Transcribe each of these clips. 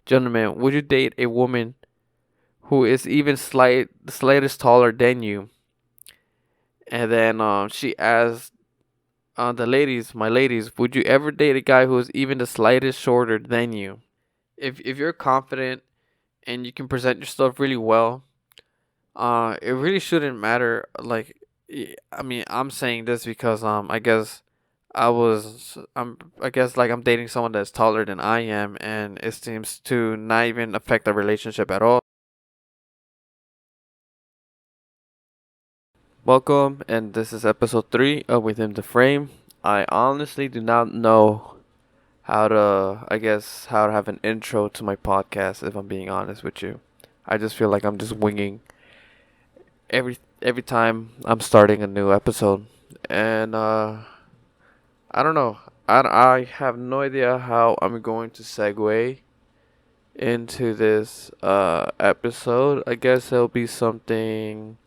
Gentlemen, would you date a woman who is even slightest taller than you? And then she asked the ladies, my ladies, would you ever date a guy who is even the slightest shorter than you? If you're confident and you can present yourself really well, it really shouldn't matter. Like, I mean, I'm saying this because I guess I guess like I'm dating someone that's taller than I am, and it seems to not even affect the relationship at all. Welcome, and this is episode 3 of Within the Frame. I honestly do not know how to have an intro to my podcast, if I'm being honest with you. I just feel like I'm just winging every time I'm starting a new episode. And I don't know. I have no idea how I'm going to segue into this episode. I guess it'll be something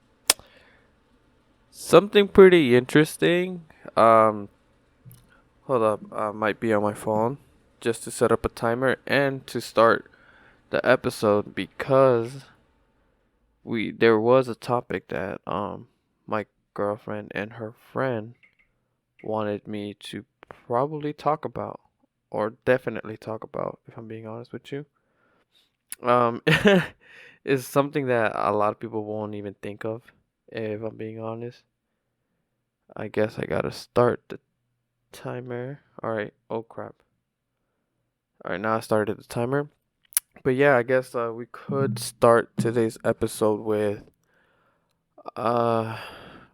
pretty interesting. Um Hold up, I might be on my phone just to set up a timer and to start the episode because we there was a topic that my girlfriend and her friend wanted me to probably talk about or definitely talk about, if I'm being honest with you. Um is something that a lot of people won't even think of, if I'm being honest. I guess I gotta start the timer. Alright, oh crap. Alright, now I started the timer. But yeah, I guess we could start today's episode with uh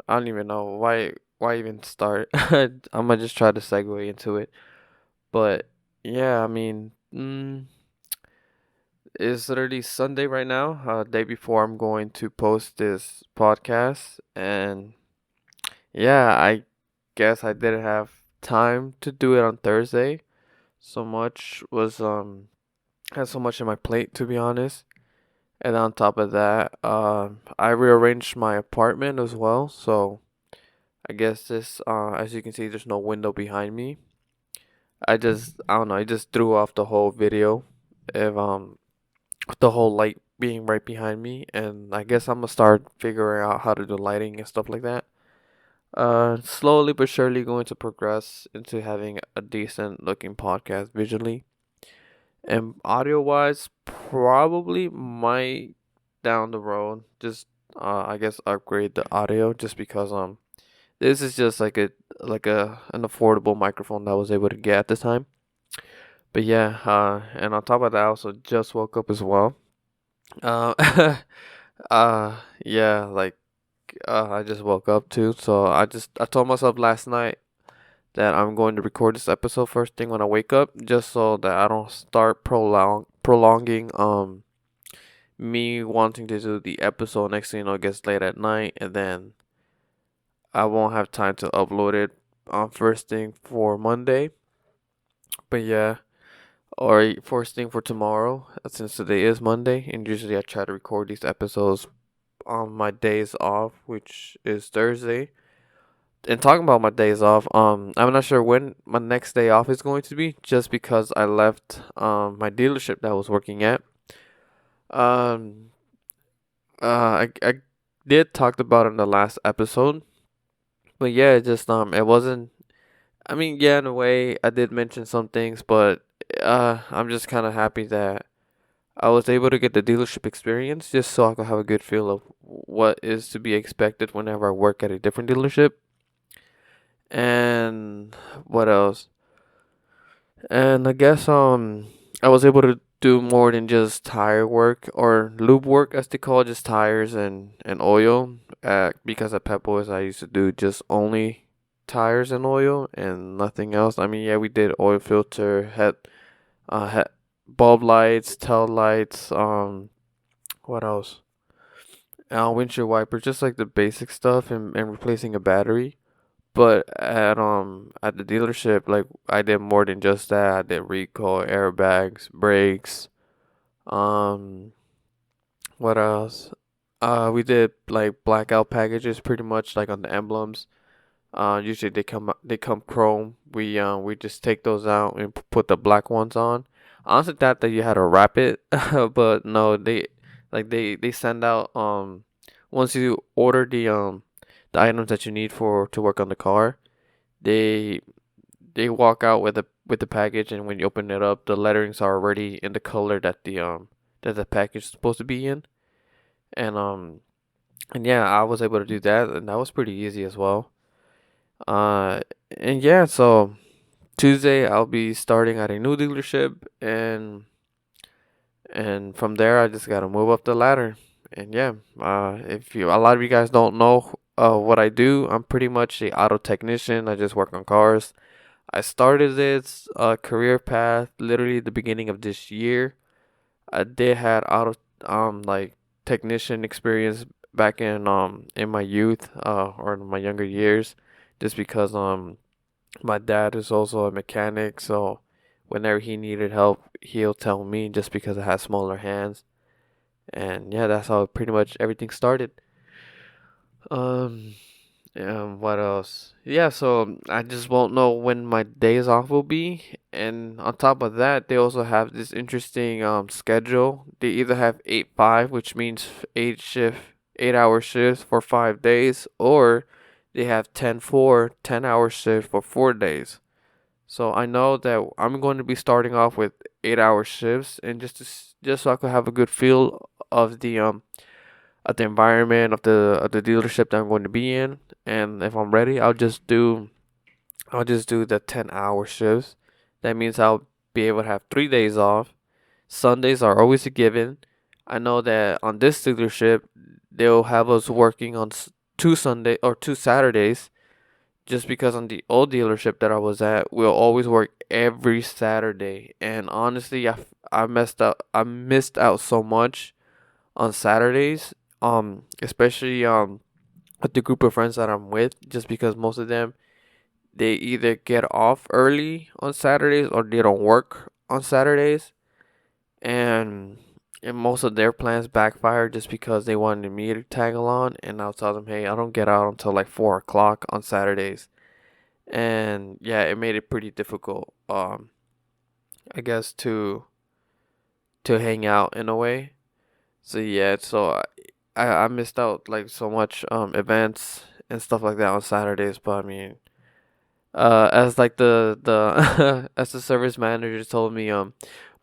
I don't even know why even start. I'm gonna just try to segue into it. But yeah, I mean, it's literally Sunday right now, day before I'm going to post this podcast, and yeah, I guess I didn't have time to do it on Thursday. So much was had so much on my plate, to be honest. And on top of that, I rearranged my apartment as well. So I guess as you can see, there's no window behind me. I don't know, I just threw off the whole video of the whole light being right behind me, and I guess I'm gonna start figuring out how to do lighting and stuff like that. Slowly but surely going to progress into having a decent looking podcast visually. And audio wise, probably might down the road just I guess upgrade the audio just because this is just like a an affordable microphone that I was able to get at the time. But yeah, and on top of that I also just woke up as well. Uh yeah, like I just woke up too, so I told myself last night that I'm going to record this episode first thing when I wake up, just so that I don't start prolonging me wanting to do the episode. Next thing you know, it gets late at night, and then I won't have time to upload it on first thing for Monday. But yeah, or first thing for tomorrow, since today is Monday, and usually I try to record these episodes on my days off, which is Thursday. And talking about my days off, I'm not sure when my next day off is going to be, just because I left my dealership that I was working at. Um, I did talked about it in the last episode, but yeah, it just it wasn't. I mean, yeah, in a way, I did mention some things, but I'm just kind of happy that I was able to get the dealership experience, just so I could have a good feel of what is to be expected whenever I work at a different dealership. And what else? And I guess I was able to do more than just tire work or lube work, as they call it, just tires and oil. Because at Pep Boys I used to do just only tires and oil and nothing else. I mean, yeah, we did oil filter, had bulb lights, tail lights, what else? Windshield wiper, just like the basic stuff, and replacing a battery. But at the dealership, like I did more than just that. I did recall, airbags, brakes. Um, what else? We did like blackout packages, pretty much like on the emblems. Usually they come chrome. We just take those out and put the black ones on. I honestly thought that you had to wrap it, but no, they send out once you order the items that you need for to work on the car, they they walk out with the package, and when you open it up, the letterings are already in the color that the package is supposed to be in, and and yeah, I was able to do that, and that was pretty easy as well. Uh, and yeah, so Tuesday I'll be starting at a new dealership, and from there I just gotta move up the ladder. And yeah, if you a lot of you guys don't know what I do, I'm pretty much a auto technician. I just work on cars. I started this career path literally the beginning of this year. I did had auto like technician experience back in my youth or in my younger years, just because my dad is also a mechanic, so whenever he needed help, he'll tell me just because I have smaller hands. And yeah, that's how pretty much everything started. Um, what else? Yeah, so I just won't know when my days off will be. And on top of that, they also have this interesting schedule. They either have 8-5, which means 8-hour shifts for 5 days, or they have 10-4, 10-hour shift for 4 days. So I know that I'm going to be starting off with 8-hour shifts, and just so I could have a good feel of the environment of the dealership that I'm going to be in, and if I'm ready, I'll just do the 10-hour shifts. That means I'll be able to have 3 days off. Sundays are always a given. I know that on this dealership they'll have us working on 2 Sunday or 2 Saturdays, just because on the old dealership that I was at, we'll always work every Saturday. And honestly, I messed up. I missed out so much on Saturdays. Especially with the group of friends that I'm with, just because most of them they either get off early on Saturdays or they don't work on Saturdays, and most of their plans backfire just because they wanted me to tag along, and I'll tell them, hey, I don't get out until like 4 o'clock on Saturdays, and yeah, it made it pretty difficult. I guess to hang out in a way. So yeah, so I missed out like so much events and stuff like that on Saturdays. But I mean, as like the as the service manager told me,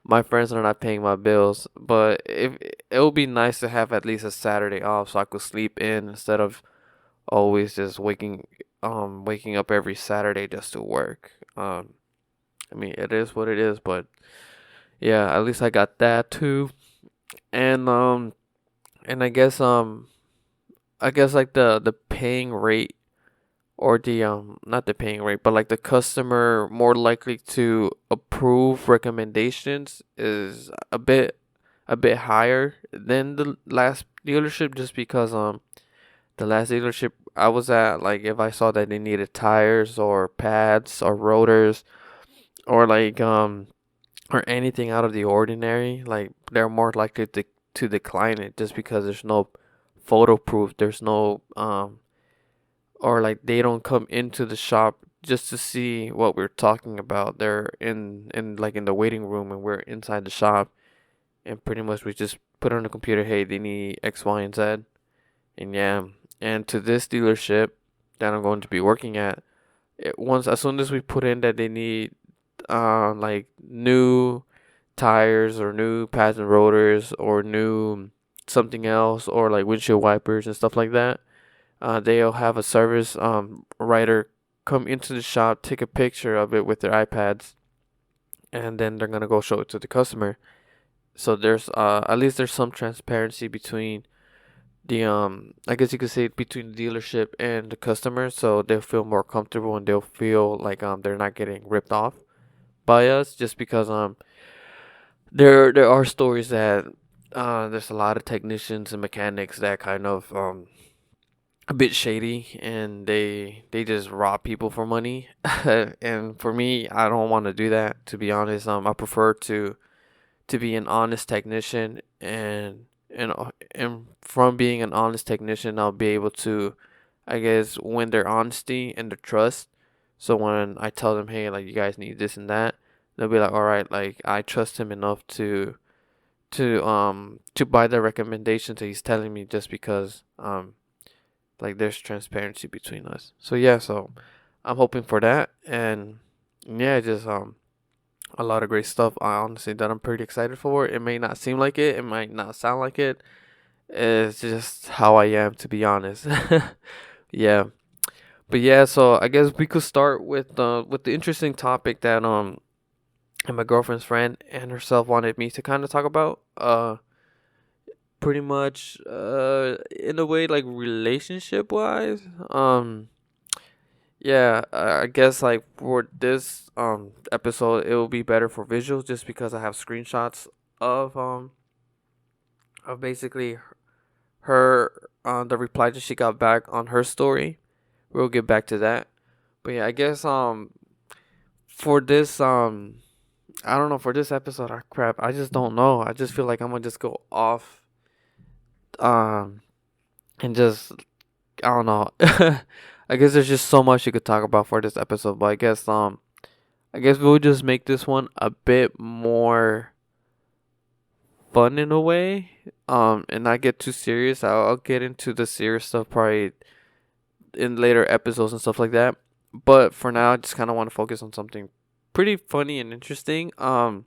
my friends are not paying my bills, but if it would be nice to have at least a Saturday off so I could sleep in instead of always just waking up every Saturday just to work. I mean, it is what it is, but yeah, at least I got that too. And and I guess like the paying rate, or the not the paying rate, but like the customer more likely to approve recommendations is a bit higher than the last dealership, just because the last dealership I was at, like if I saw that they needed tires or pads or rotors, or like or anything out of the ordinary, like they're more likely to decline it, just because there's no photo proof, there's no or like they don't come into the shop just to see what we're talking about. They're in like in the waiting room, and we're inside the shop, and pretty much we just put on the computer, hey, they need X, Y, and Z. And yeah, and to this dealership that I'm going to be working at, once as soon as we put in that they need like new tires or new pads and rotors or new something else, or like windshield wipers and stuff like that, they'll have a service writer come into the shop, take a picture of it with their iPads, and then they're gonna go show it to the customer. So there's at least there's some transparency between the I guess you could say between the dealership and the customer, so they'll feel more comfortable and they'll feel like they're not getting ripped off by us, just because there are stories that there's a lot of technicians and mechanics that kind of a bit shady, and they just rob people for money. And for me, I don't want to do that, to be honest. I prefer to be an honest technician, and from being an honest technician, I'll be able to, I guess, win their honesty and their trust. So when I tell them, hey, like you guys need this and that, they'll be like, all right, like I trust him enough to buy the recommendations that he's telling me just because like there's transparency between us. So yeah, so I'm hoping for that, and yeah, just a lot of great stuff. I honestly that I'm pretty excited for. It may not seem like it might not sound like it. It's just how I am, to be honest. Yeah, but yeah, so I guess we could start with the interesting topic that and my girlfriend's friend and herself wanted me to kind of talk about. Pretty much in a way like relationship wise. Yeah, I guess like for this episode it will be better for visuals just because I have screenshots of basically her the reply that she got back on her story. We'll get back to that. But yeah, I guess for this I don't know, for this episode, crap, I just don't know. I just feel like I'm gonna just go off um and just I don't know. I guess there's just so much you could talk about for this episode, but I guess we'll just make this one a bit more fun in a way. And not get too serious. I'll get into the serious stuff probably in later episodes and stuff like that. But for now, I just kind of want to focus on something pretty funny and interesting. Yeah,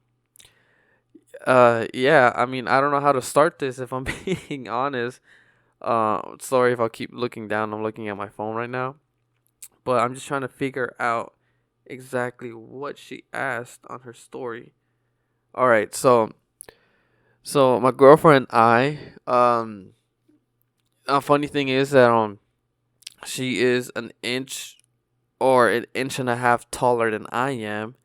I mean, I don't know how to start this if I'm being honest. Sorry if I keep looking down. I'm looking at my phone right now, but I'm just trying to figure out exactly what she asked on her story. All right, so my girlfriend and I, a funny thing is that she is an inch or an inch and a half taller than I am,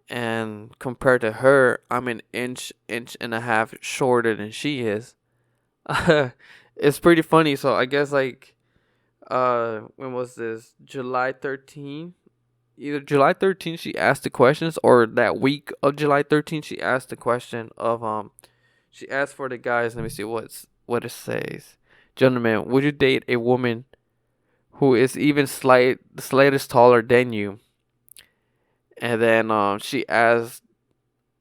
and compared to her, I'm an inch and a half shorter than she is. It's pretty funny. So I guess like when was this? July 13th. Either July 13th she asked the questions, or that week of July 13th she asked the question of she asked for the guys. Let me see what it says. Gentlemen, would you date a woman who is even slightest taller than you? And then she asked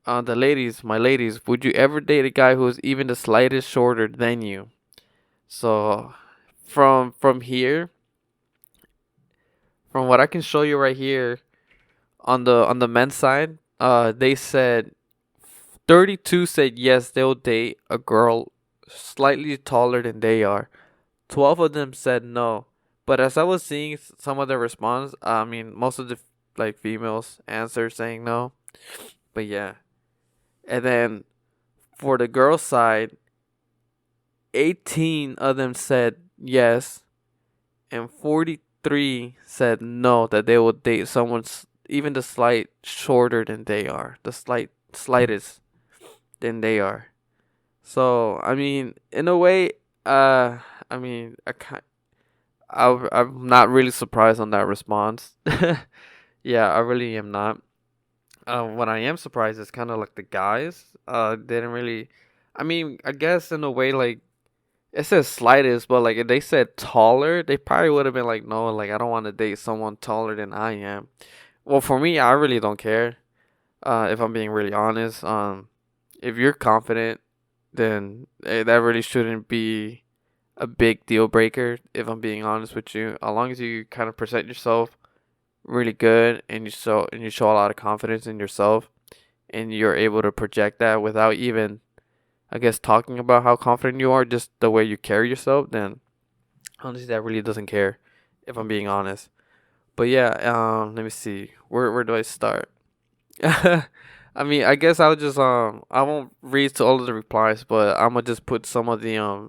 the ladies, my ladies, would you ever date a guy who is even the slightest shorter than you? So from here, from what I can show you right here on the men's side, they said 32 said yes, they'll date a girl slightly taller than they are. 12 of them said no. But as I was seeing some of the response, I mean, most of the like females answered saying no. But yeah. And then for the girl side, 18 of them said yes, and 43 said no, that they will date someone even the slight shorter than they are, the slightest than they are. So I mean, in a way, I mean, I'm not really surprised on that response. Yeah, I really am not. What I am surprised is kind of like the guys. Didn't really. I mean, I guess in a way, like it says slightest, but like if they said taller, they probably would have been like, no, like I don't want to date someone taller than I am. Well, for me, I really don't care. If I'm being really honest, if you're confident, then that really shouldn't be a big deal breaker. If I'm being honest with you, as long as you kind of present yourself really good and you show a lot of confidence in yourself, and you're able to project that without even, I guess, talking about how confident you are, just the way you carry yourself, then honestly, that really doesn't care. If I'm being honest. But yeah, let me see. Where do I start? I mean, I guess I'll just I won't read to all of the replies, but I'm gonna just put some of the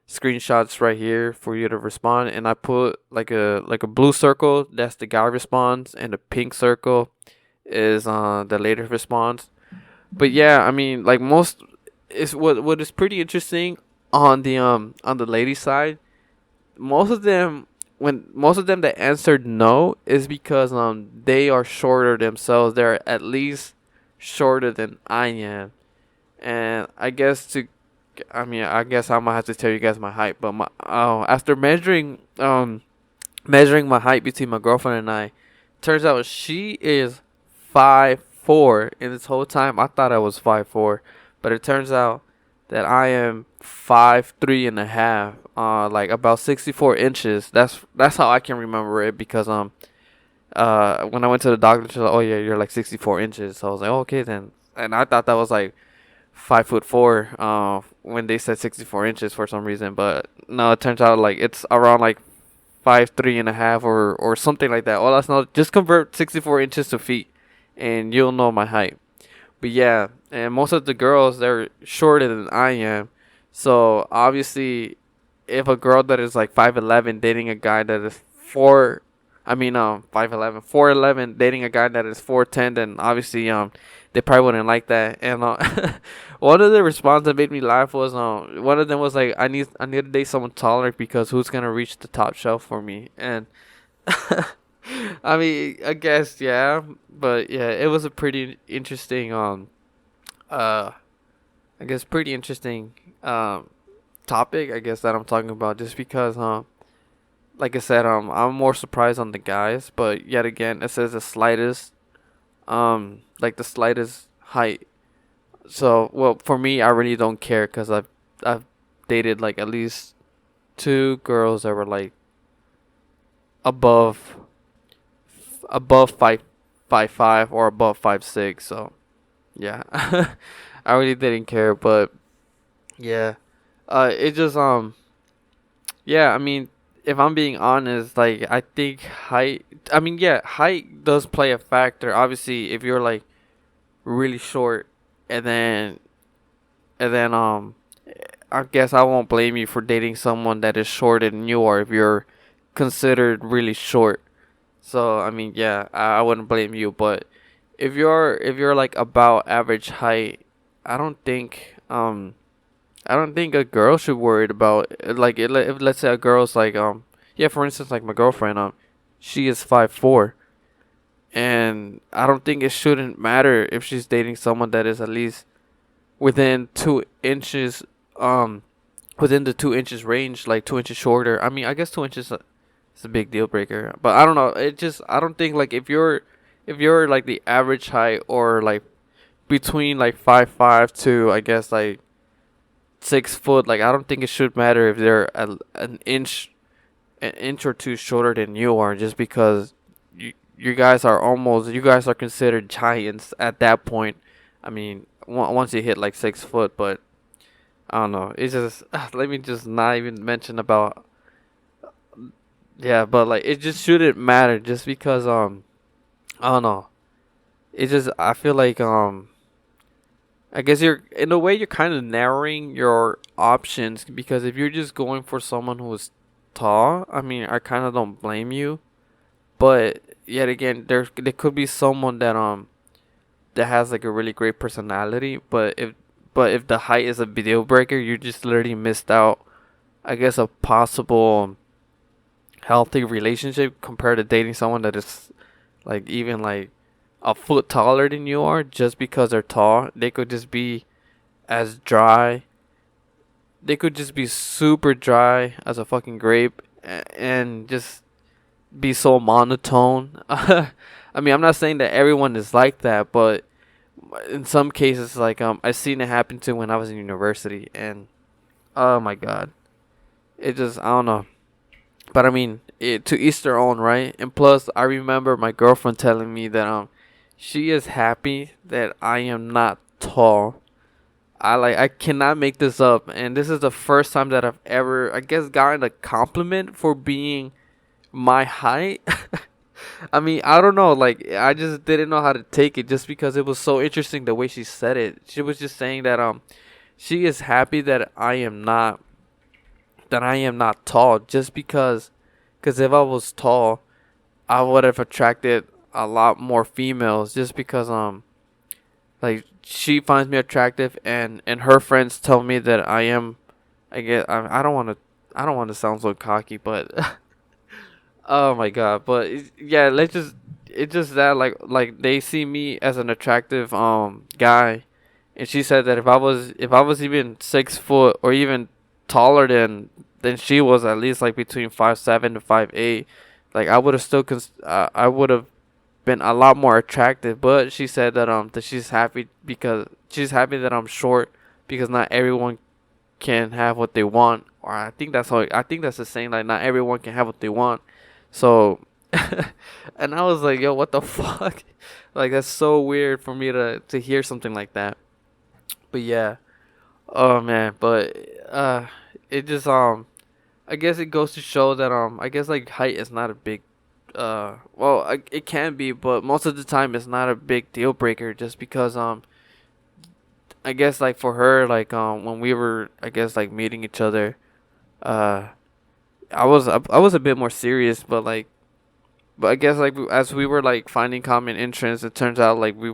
screenshots right here for you to respond, and I put like a blue circle, that's the guy response, and the pink circle is the later response. But yeah, I mean, like most is what is pretty interesting on the lady side. Most of them most of them that answered no is because they are shorter themselves. They're at least shorter than I am, and I mean, I guess I'm gonna have to tell you guys my height. But after measuring my height between my girlfriend and I, turns out she is 5 4, and this whole time I thought I was 5'4", but it turns out that I am 5'3.5", like about 64 inches. That's how I can remember it, because when I went to the doctor, she was like, "Oh yeah, you're like 64 inches." So I was like, oh, "Okay then," and I thought that was like 5'4", when they said 64 inches for some reason, but no, it turns out like it's around like 5'3.5", or something like that. Well, that's not, just convert 64 inches to feet, and you'll know my height. But yeah, and most of the girls, they're shorter than I am, so obviously, if a girl that is like 5'11" dating a guy that is 4'11", dating a guy that is 4'10", then obviously they probably wouldn't like that. And one of the responses that made me laugh was one of them was like, I need to date someone taller, because who's gonna reach the top shelf for me? And I mean, I guess yeah, but yeah, it was a pretty interesting uh I guess pretty interesting topic, I guess, that I'm talking about, just because like I said, I'm more surprised on the guys, but yet again, it says the slightest, like the slightest height. So, well, for me, I really don't care, because I've dated like at least two girls that were like above above 5'5", or above 5'6". So yeah, I really didn't care, but yeah, it just yeah, I mean, if I'm being honest, like, I think height. I mean, yeah, height does play a factor. Obviously, if you're like really short, and then I guess I won't blame you for dating someone that is shorter than you are if you're considered really short. So I mean, yeah, I wouldn't blame you. But if you're like about average height, I don't think I don't think a girl should worry about, like, if let's say a girl's like yeah, for instance, like my girlfriend, she is 5'4", and I don't think it shouldn't matter if she's dating someone that is at least within 2 inches, um within the 2 inches range, like 2 inches shorter. I mean, I guess 2 inches is a big deal breaker, but I don't know. It just, I don't think, like, if you're like the average height, or like between like 5'5" to, I guess, like 6 foot, like, I don't think it should matter if they're an inch or two shorter than you are, just because you guys are considered giants at that point. I mean, once you hit like 6 foot, but I don't know. It's just let me just not even mention about, yeah, but like, it just shouldn't matter, just because I don't know. It just, I feel like I guess in a way you're kind of narrowing your options, because if you're just going for someone who is tall, I mean, I kind of don't blame you. But yet again, there could be someone that has like a really great personality, but if the height is a deal breaker, you just literally missed out, I guess, a possible healthy relationship, compared to dating someone that is like even like a foot taller than you are. Just because they're tall, they could just be as dry. They could just be super dry as a fucking grape, and just be so monotone. I mean, I'm not saying that everyone is like that, but in some cases, like, I seen it happen to when I was in university, and oh my god, it just, I don't know. But I mean, to each their own, right? And plus, I remember my girlfriend telling me that she is happy that I am not tall. I cannot make this up, and this is the first time that I've ever, I guess, gotten a compliment for being my height. I mean, I don't know, like, I just didn't know how to take it, just because it was so interesting the way she said it. She was just saying that she is happy that I am not tall, just because if I was tall, I would have attracted a lot more females, just because like, she finds me attractive, and her friends tell me that I am, I guess, I don't want to sound so cocky, but oh my god, but yeah, it's just that, like they see me as an attractive guy, and she said that if I was even 6 foot, or even taller than she was, at least like between 5'7" to 5'8", like, I would have been a lot more attractive. But she said that she's happy because she's happy that I'm short because not everyone can have what they want. Or I think that's the saying, like not everyone can have what they want. So and I was like, yo, what the fuck? Like that's so weird for me to hear something like that. But yeah. Oh man, but uh it just I guess it goes to show that I guess like height is not a big it can be, but most of the time it's not a big deal breaker just because I guess like for her like when we were I guess like meeting each other uh I was a bit more serious, but I guess like as we were like finding common interests, it turns out like we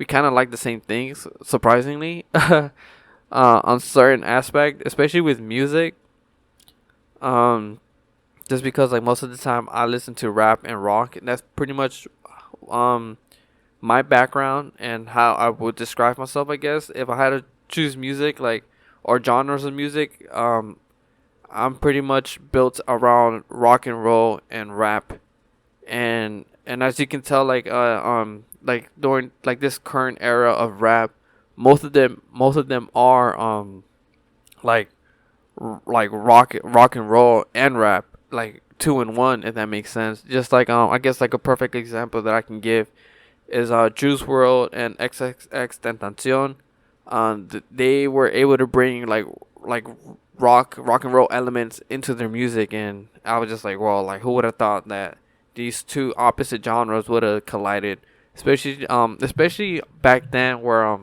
kind of like the same things surprisingly. On certain aspect, especially with music. Um, just because like most of the time I listen to rap and rock, and that's pretty much um my background and how I would describe myself. I guess if I had to choose music like or genres of music, I'm pretty much built around rock and roll and rap, and as you can tell, like during like this current era of rap, most of them are like like rock and roll and rap, like two in one, if that makes sense. Just like I guess like a perfect example that I can give is Juice World and XXX Tentacion. They were able to bring like rock and roll elements into their music, and I was just like, well, like who would have thought that these two opposite genres would have collided, especially back then where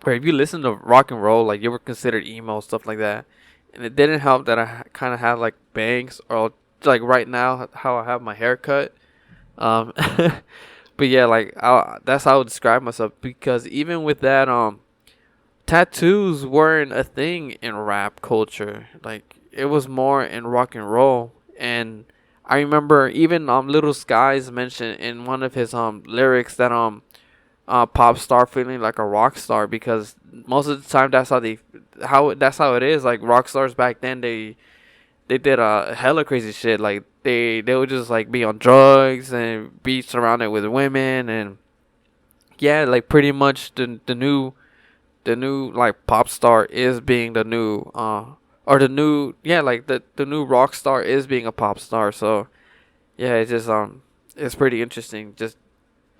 if you listen to rock and roll, like you were considered emo, stuff like that, and it didn't help that I kind of had like bangs or like right now how I have my hair cut. Um, but yeah, that's how I would describe myself because even with that, tattoos weren't a thing in rap culture. Like it was more in rock and roll, and I remember even Little Skies mentioned in one of his lyrics that pop star feeling like a rock star because most of the time that's how it is. Like rock stars back then, they did hella crazy shit. Like they would just like be on drugs and be surrounded with women, and yeah, like pretty much the new like pop star is being the new or the new, yeah, like the new rock star is being a pop star. So yeah, it's pretty interesting. Just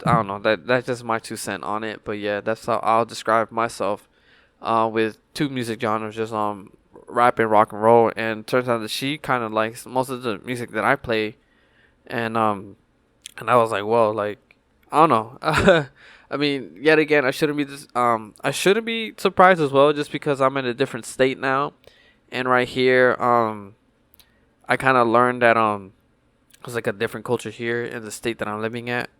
I don't know, that's just my 2 cent on it. But yeah, that's how I'll describe myself. With two music genres, just rap and rock and roll. And turns out that she kind of likes most of the music that I play, and I was like, well, like I don't know. I mean, yet again, I shouldn't be surprised as well, just because I'm in a different state now, and right here, I kind of learned that it's like a different culture here in the state that I'm living at.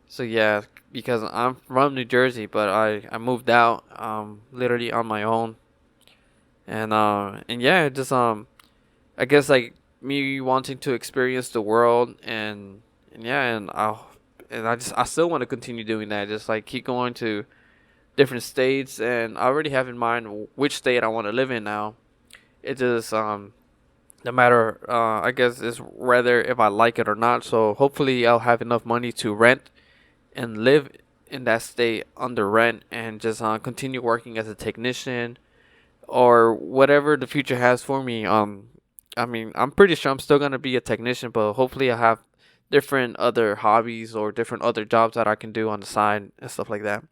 So yeah, because I'm from New Jersey, but I moved out literally on my own, and yeah, just I guess like me wanting to experience the world, and yeah, I still want to continue doing that, just like keep going to different states, and I already have in mind which state I want to live in now. It just no matter I guess it's whether if I like it or not. So hopefully I'll have enough money to rent and live in that state under rent, and just continue working as a technician or whatever the future has for me. I mean, I'm pretty sure I'm still gonna be a technician, but hopefully I have different other hobbies or different other jobs that I can do on the side and stuff like that.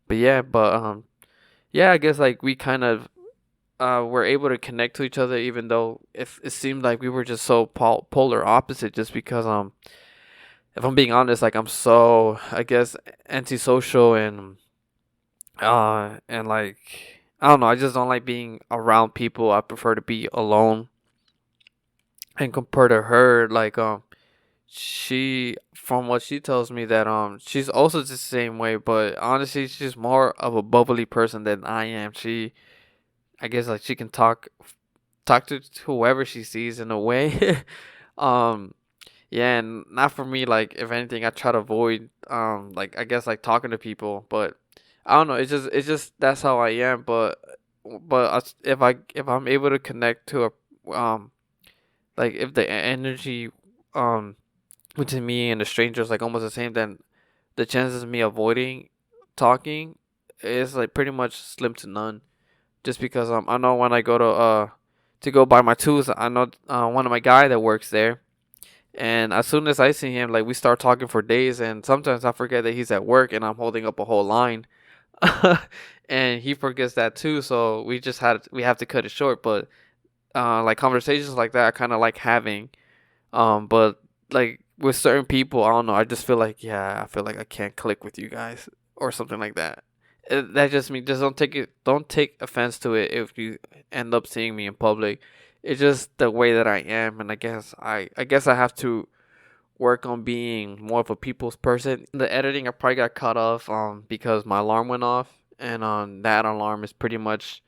But yeah, I guess like we kind of were able to connect to each other, even though if it seemed like we were just so polar opposite. Just because if I'm being honest, like I'm so I guess antisocial, and like I don't know, I just don't like being around people. I prefer to be alone. And compared to her, like she from what she tells me that she's also the same way, but honestly she's more of a bubbly person than I am. She I guess like she can talk to whoever she sees in a way. um yeah, and not for me. Like if anything, I try to avoid like I guess like talking to people, but I don't know. It's just that's how I am. But if I'm able to connect to a like if the energy um between me and a stranger is like almost the same, then the chances of me avoiding talking is like pretty much slim to none. Just because I know when I go to go buy my tools, I know one of my guy that works there, and as soon as I see him, like we start talking for days, and sometimes I forget that he's at work and I'm holding up a whole line, and he forgets that too. So we have to cut it short. But like conversations like that, I kind of like having. But like with certain people, I don't know. I just feel like I feel like I can't click with you guys or something like that. That just me. Just don't take offense to it if you end up seeing me in public. It's just the way that I am, and I guess I have to work on being more of a people's person. The editing, I probably got cut off because my alarm went off, and that alarm is pretty much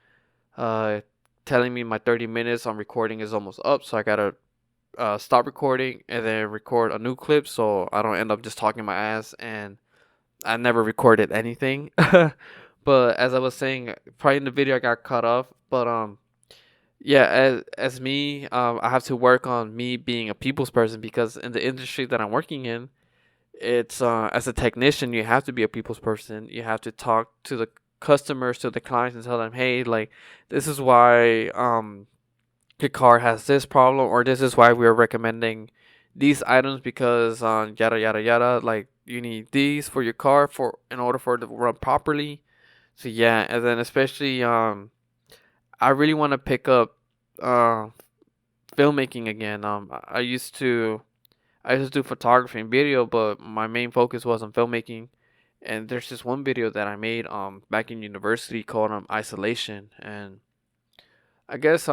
uh telling me my 30 minutes on recording is almost up, so I gotta stop recording and then record a new clip so I don't end up just talking my ass and I never recorded anything. But as I was saying, probably in the video I got cut off. But yeah, as me, I have to work on me being a people's person because in the industry that I'm working in, it's as a technician you have to be a people's person. You have to talk to the customers, to the clients, and tell them, hey, like this is why your car has this problem, or this is why we're recommending these items because yada yada yada. Like you need these for your car for in order for it to run properly. So yeah, and then especially I really want to pick up uh filmmaking again. I used to do photography and video, but my main focus was on filmmaking. And there's this one video that I made back in university called Isolation, and I guess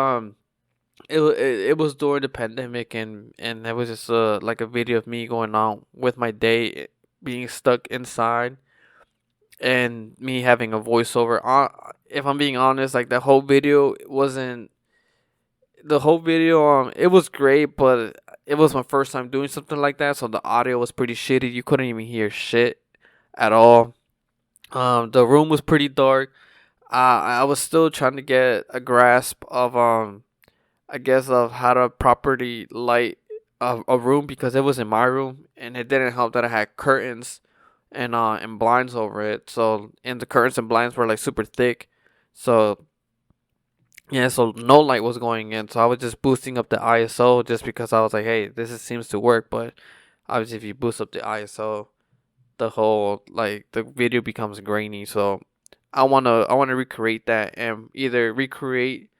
it was during the pandemic, and it was just like a video of me going on with my day, being stuck inside, and me having a voiceover. If I'm being honest, like the whole video. It was great, but it was my first time doing something like that, so the audio was pretty shitty. You couldn't even hear shit at all. The room was pretty dark. I was still trying to get a grasp of I guess of how to properly light a room because it was in my room and it didn't help that I had curtains and blinds over it. So and the curtains and blinds were like super thick. So yeah, so no light was going in. So I was just boosting up the ISO just because I was like, hey, seems to work. But obviously, if you boost up the ISO, the whole like the video becomes grainy. So I wanna recreate that and either recreate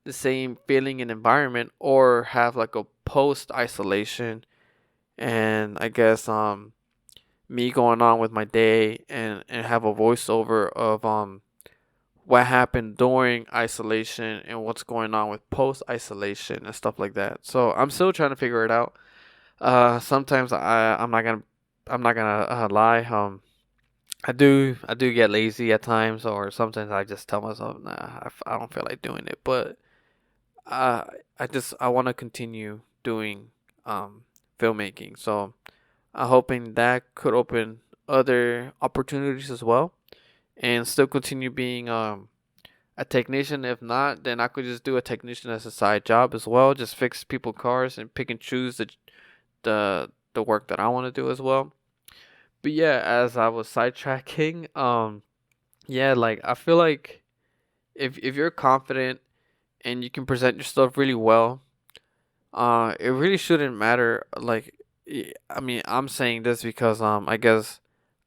the same feeling and environment or have like a post isolation, and I guess me going on with my day and have a voiceover of what happened during isolation and what's going on with post isolation and stuff like that. So I'm still trying to figure it out. Sometimes I'm not gonna lie. I do get lazy at times, or sometimes I just tell myself, nah, I don't feel like doing it. But uh, I want to continue doing filmmaking. So I'm hoping that could open other opportunities as well, and still continue being a technician. If not, then I could just do a technician as a side job as well. Just fix people cars and pick and choose the work that I want to do as well. But yeah, as I was sidetracking, yeah, like I feel like if you're confident and you can present yourself really well, it really shouldn't matter. Like, I mean, I'm saying this because I guess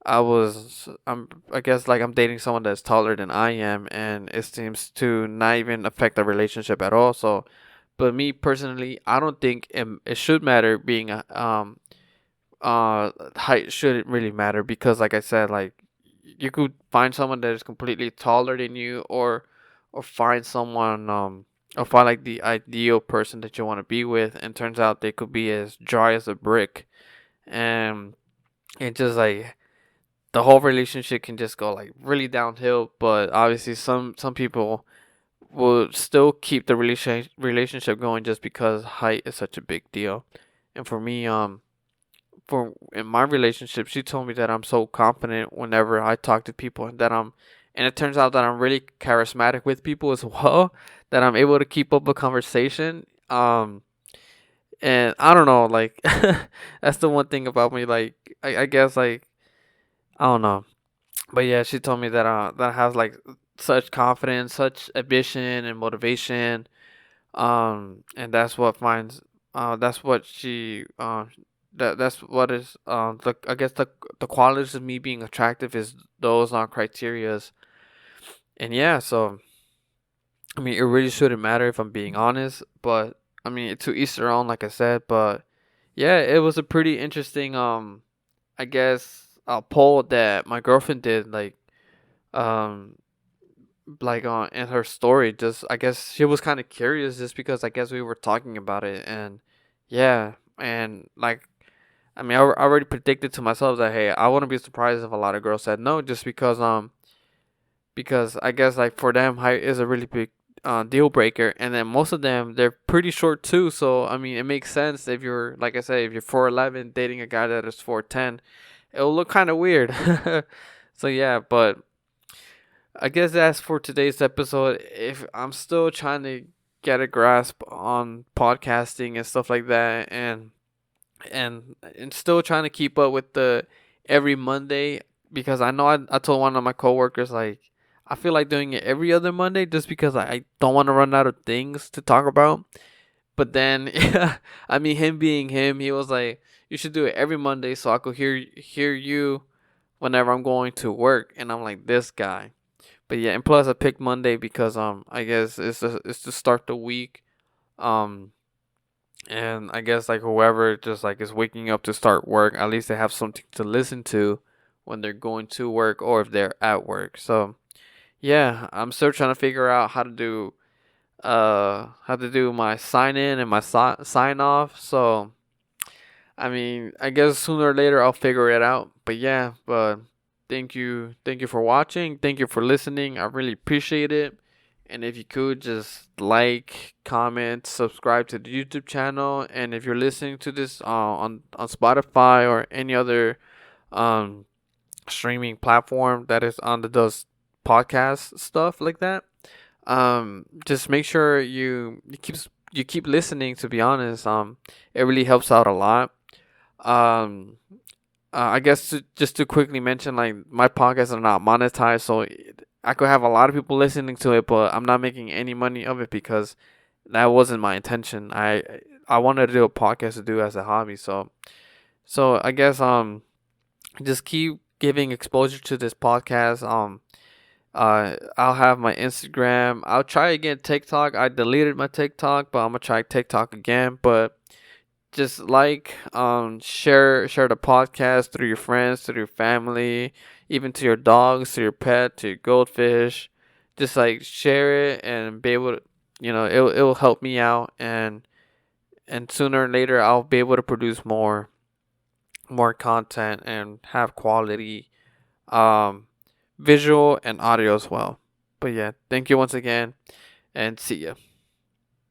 like I'm dating someone that's taller than I am, and it seems to not even affect the relationship at all. So, but me personally, I don't think it should matter being a height shouldn't really matter because like I said, like you could find someone that is completely taller than you, or find someone or find like the ideal person that you want to be with, and turns out they could be as dry as a brick, and it just like the whole relationship can just go like really downhill. But obviously some people will still keep the relationship going just because height is such a big deal. And for me, for in my relationship, she told me that I'm so confident whenever I talk to people, and it turns out that I'm really charismatic with people as well, that I'm able to keep up a conversation. And I don't know, like that's the one thing about me. Like I guess like I don't know, but yeah, she told me that that I have like such confidence, such ambition and motivation. And that's what finds that's what she that's what is the I guess the qualities of me being attractive is those criterias. And yeah, so I mean, it really shouldn't matter if I'm being honest, but I mean, to each their own, like I said. But yeah, it was a pretty interesting, I guess, poll that my girlfriend did, um, in her story. Just, I guess she was kind of curious, just because I guess we were talking about it, and yeah, and like, I mean, I already predicted to myself that hey, I wouldn't be surprised if a lot of girls said no, just because I guess like for them height is a really big deal breaker, and then most of them they're pretty short too. So I mean, it makes sense if you're like I say if you're 4'11" dating a guy that is 4'10, it'll look kind of weird. So yeah, but I guess that's for today's episode. If I'm still trying to get a grasp on podcasting and stuff like that, and still trying to keep up with the every Monday, because I know I told one of my coworkers like I feel like doing it every other Monday just because I don't want to run out of things to talk about. But then I mean him being him, he was like you should do it every Monday so I could hear you whenever I'm going to work, and I'm like this guy. But yeah, and plus I picked Monday because I guess it's to start the week. Um and I guess like whoever just like is waking up to start work, at least they have something to listen to when they're going to work or if they're at work. So yeah, I'm still trying to figure out how to do my sign in and my sign off. So I mean, I guess sooner or later I'll figure it out. But yeah, but thank you for watching, thank you for listening. I really appreciate it. And if you could just like, comment, subscribe to the YouTube channel, and if you're listening to this on Spotify or any other um streaming platform that is on the does podcast stuff like that, just make sure you keep listening. To be honest, it really helps out a lot. Um, I guess just to quickly mention, like my podcasts are not monetized, so I could have a lot of people listening to it, but I'm not making any money of it because that wasn't my intention. I wanted to do a podcast to do as a hobby, so I guess just keep giving exposure to this podcast. I'll have my Instagram. I'll try again TikTok. I deleted my TikTok, but I'm gonna try TikTok again. But just like share the podcast through your friends, through your family, even to your dogs, to your pet, to your goldfish. Just like share it and be able to, it'll help me out, and sooner or later I'll be able to produce more content and have quality um visual and audio as well. But yeah, thank you once again, and see ya.